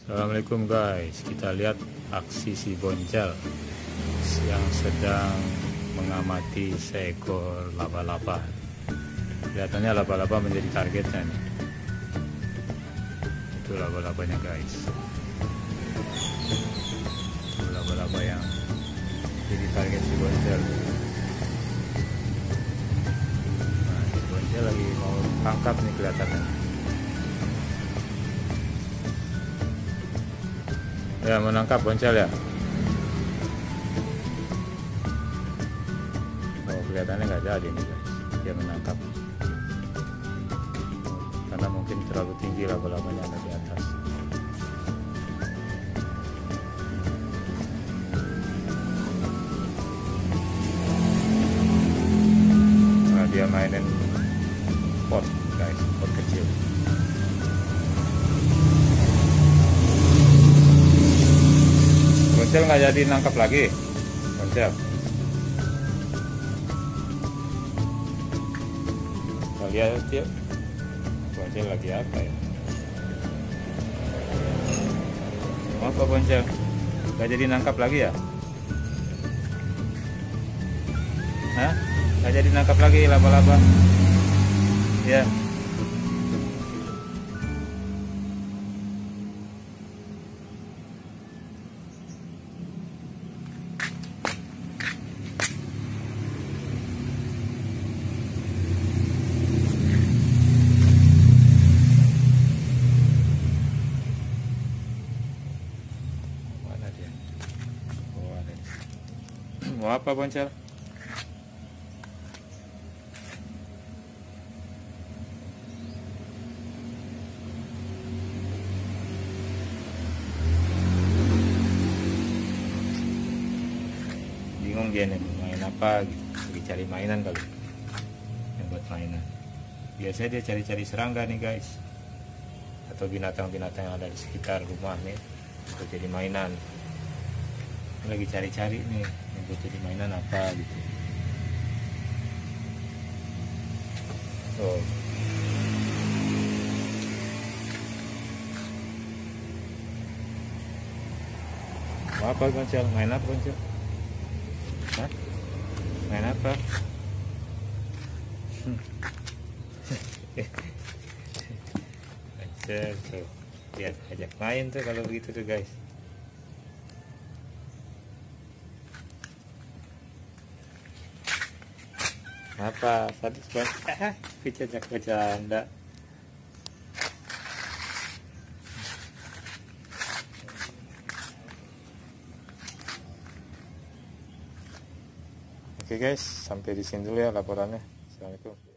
Assalamualaikum guys, kita lihat aksi si Boncel yang sedang mengamati seekor laba-laba. Kelihatannya laba-laba menjadi targetnya nih. Itu laba-labanya guys. Itu laba-laba yang jadi target si Boncel. Nah, si Boncel lagi mau tangkap nih kelihatannya. Ya, menangkap Boncel ya. Oh, kelihatannya nggak jadi nih guys. Dia menangkap karena mungkin terlalu tinggi laba-labanya ada di atas. Nah, dia mainin pot guys, pot kecil. Boncel nggak jadi nangkap lagi. Boncel. Kita lihat yuk. Boncel lagi apa ya? Apa Boncel? Nggak jadi nangkap lagi ya? Hah? Nggak jadi nangkap lagi laba-laba? Ya. Mau apa Boncel? Bingung dia nih main apa gitu. Lagi cari mainan kali. Yang buat mainan. Biasanya dia cari-cari serangga nih guys. Atau binatang-binatang yang ada di sekitar rumah nih untuk jadi mainan. Lagi cari-cari nih untuk jadi mainan apa gitu. Oh. Mau apa Boncel? Main apa Boncel? Hah? Main apa? Boncel tuh. Lihat, ajak main tuh kalau begitu tuh guys. Apa sadis banget? Bercanda. Oke guys, sampai di sini dulu ya laporannya. Assalamualaikum.